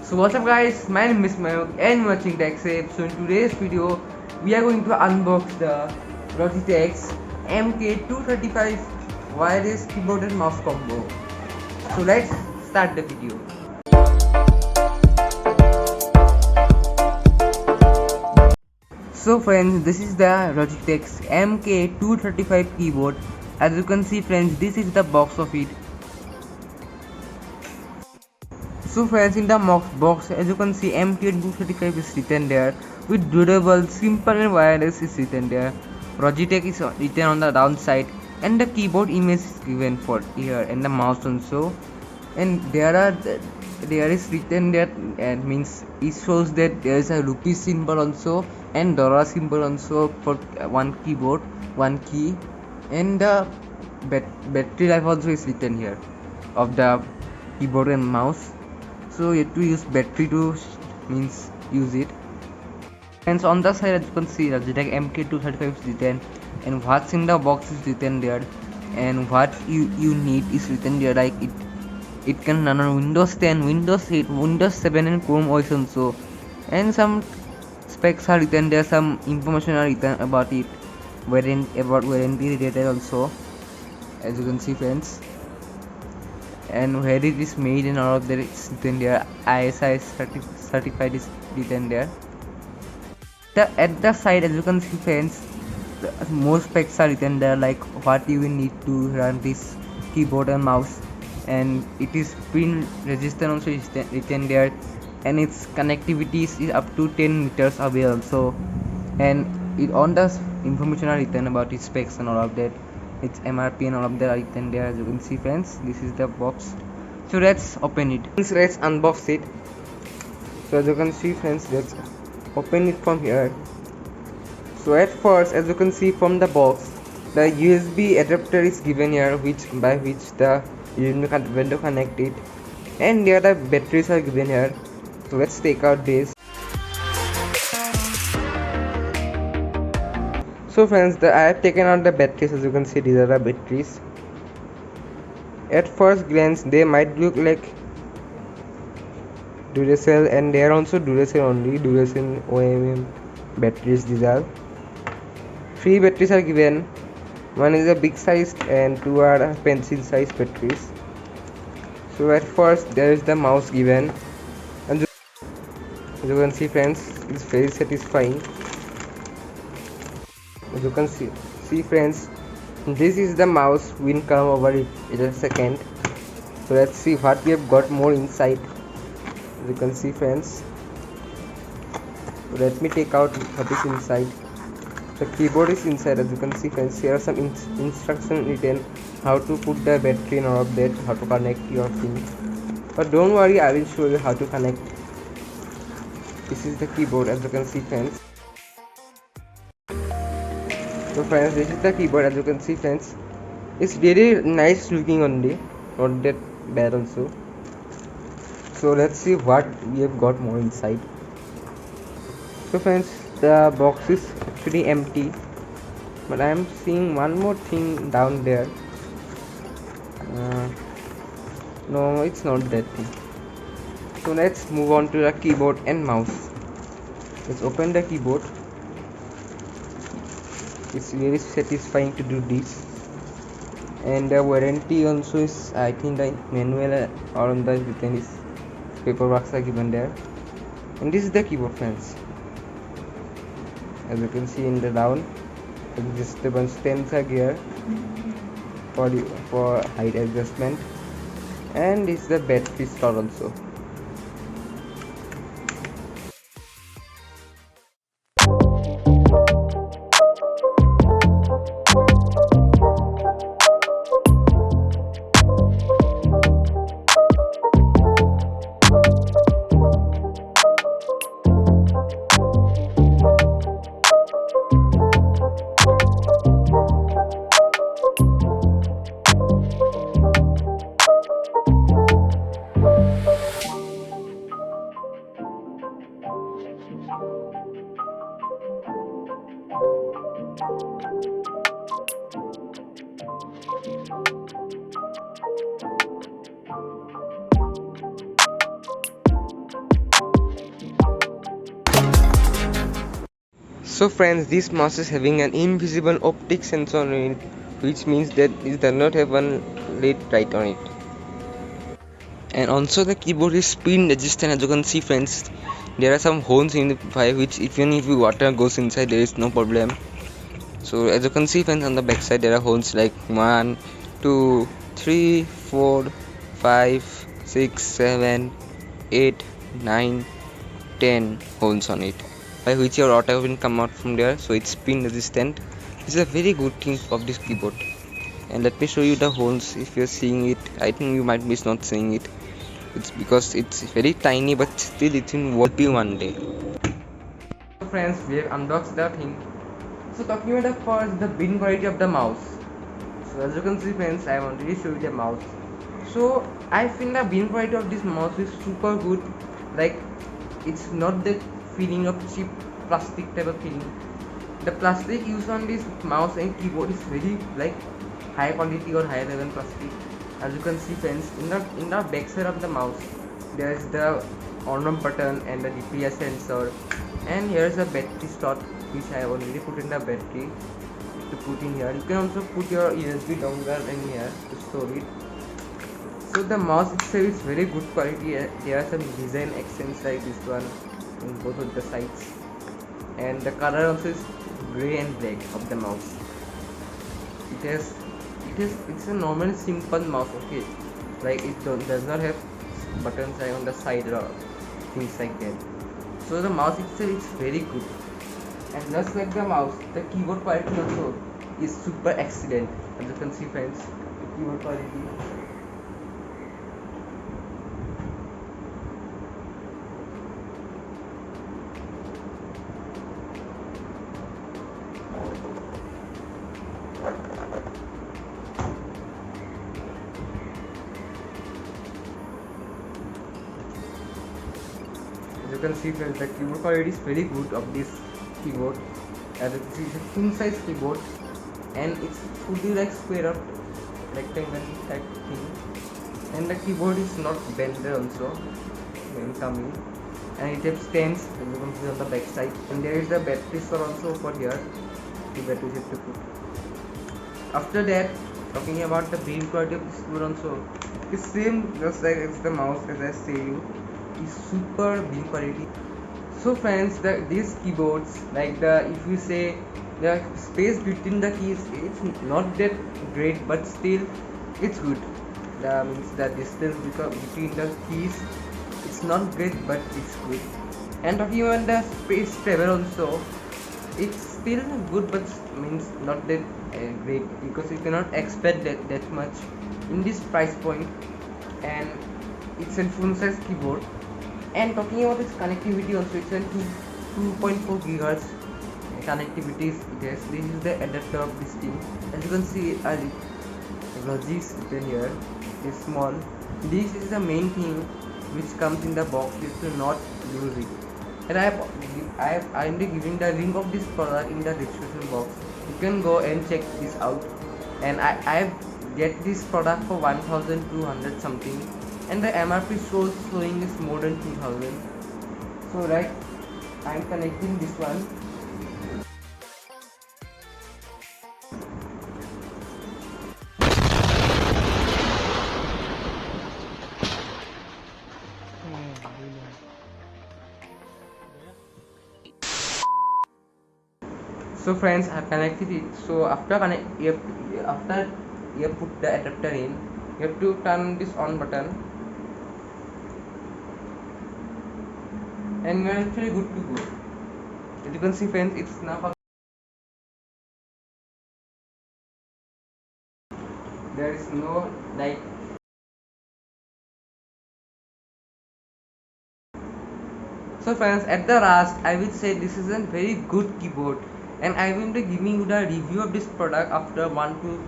So what's up guys, my name is Mayuk and watching TechSafe. So in today's video, we are going to unbox the Logitech MK235 wireless keyboard and mouse combo. So let's start the video. So friends, this is the Logitech MK235 keyboard. As you can see friends, this is the box of it. So friends, in the box, as you can see, MK235 is written there with durable, simple and wireless is written there. Logitech is written on the downside, and the keyboard image is given for here, and the mouse also. And there is written that, and means it shows that there is a rupee symbol also and dollar symbol also for one keyboard, one key, and the battery life also is written here of the keyboard and mouse. So you have to use battery to use it. And on the side, as you can see, Logitech MK235 is written, and what's in the box is written there, and what you need is written there. Like it can run on Windows 10, Windows 8, Windows 7 and Chrome OS also, and some specs are written there, some information are written about it, warranty related also, as you can see friends. And where it is made and all of that is written there. ISI certified is written there. At the side, as you can see friends, more specs are written there, like what you will need to run this keyboard and mouse, and it is pin resistant also is written there, and its connectivity is up to 10 meters away also, and on the information are written about its specs and all of that, its MRP and all of that are written there. As you can see friends, this is the box. So let's open it. Let's unbox it. So as you can see friends, let's open it from here. So at first, as you can see from the box, the USB adapter is given here, by which the window connect it, and there the batteries are given here. So let's take out this. So friends, I have taken out the batteries. As you can see, these are the batteries. At first glance, they might look like Duracell, and they are also Duracell only, Duracell OEM batteries. These are 3 batteries are given. One is a big size and 2 are pencil size batteries. So at first there is the mouse given, and as you can see friends, it's very satisfying. As you can see friends, this is the mouse. We'll come over it in a second. So let's see what we have got more inside. As you can see friends, so let me take out what is inside. The keyboard is inside. As you can see friends, here are some instructions written how to put the battery and all of that, how to connect your thing. But don't worry, I will show you how to connect. This is the keyboard, as you can see friends. So friends, this is the keyboard. As you can see friends, it's really nice looking only, not that bad also. So let's see what we have got more inside. So friends, the box is actually empty, but I am seeing one more thing down there. No, it's not that thing. So let's move on to the keyboard and mouse. Let's open the keyboard. It's really satisfying to do this, and the warranty also is, I think, the manual or on the written is paperwork are given there. And this is the keyboard friends. As you can see in the down, adjustable stems are here for height adjustment, and this is the battery slot also. So friends, this mouse is having an invisible optic sensor on it, which means that it does not have one LED right on it. And also the keyboard is spin resistant. As you can see friends, there are some holes in the pipe which even if water goes inside there is no problem. So as you can see friends, on the back side there are holes like 1 2 3 4 5 6 7 8 9 10 holes on it, by which your water will come out from there, so it's spin resistant. This is a very good thing of this keyboard. And let me show you the holes. If you're seeing it, I think you might be not seeing it. It's because it's very tiny, but still it will help you one day. So friends, we have unboxed the thing. So talking about the first, the build quality of the mouse. So as you can see friends, I have already showed you the mouse. So I feel the build quality of this mouse is super good. Like, it's not the feeling of cheap plastic type of feeling. The plastic used on this mouse and keyboard is very like high quality or higher level plastic. As you can see friends, in the back side of the mouse there is the on button and the DPI sensor, and here is a battery slot which I have already put in the battery to put in here. You can also put your USB dongle in here to store it. So the mouse itself is very good quality. There are some design accents like this one in both of the sides, and the color also is gray and black of the mouse. It's a normal simple mouse, okay, like it does not have buttons like on the side or things like that. So the mouse itself is very good, and just like the mouse, the keyboard quality also is super excellent. As you can see friends, the keyboard quality. As you can see friends, the keyboard quality is very good of this keyboard. As you can see, it's a full size keyboard, and it's fully like square up rectangle type thing, and the keyboard is not bent also when coming, and it has stands as you can see on the back side, and there is the battery slot also over here, the battery have to put. After that, talking about the build quality of this keyboard also, it's same just like it's the mouse, as I say you, is super build quality. So friends, these keyboards, like the, if you say the space between the keys, it's not that great, but still it's good. The means the distance between the keys, it's not great, but it's good. And talking about the space travel also, it's still good, but means not that great, because you cannot expect that much in this price point, and it's a full size keyboard. And talking about its connectivity also, it's a 2.4 gigahertz connectivity it has. This is the adapter of this thing. As you can see, Logitech written here is small. This is the main thing which comes in the box. You have to not use it. And I am giving the link of this product in the description box. You can go and check this out. And I get this product for 1,200 something, and the MRP showing is more than 2,000. So right, I am connecting this one. So friends, I have connected it. So after you put the adapter in, you have to turn this on button, and you are actually good to go. As you can see friends, it's now, there is no like. So friends, at the last, I will say this is a very good keyboard, and I will be giving you the review of this product after 1 to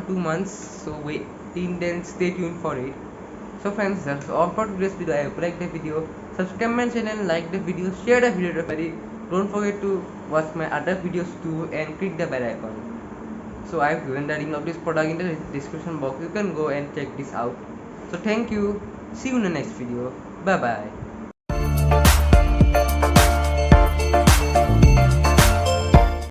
2 months. So wait till then, stay tuned for it. So friends, that's all for today's video. I hope you like the video. Subscribe my channel, like the video, share the video to everybody. Don't forget to watch my other videos too, and click the bell icon. So I've given the link of this product in the description box. You can go and check this out. So thank you. See you in the next video. Bye bye.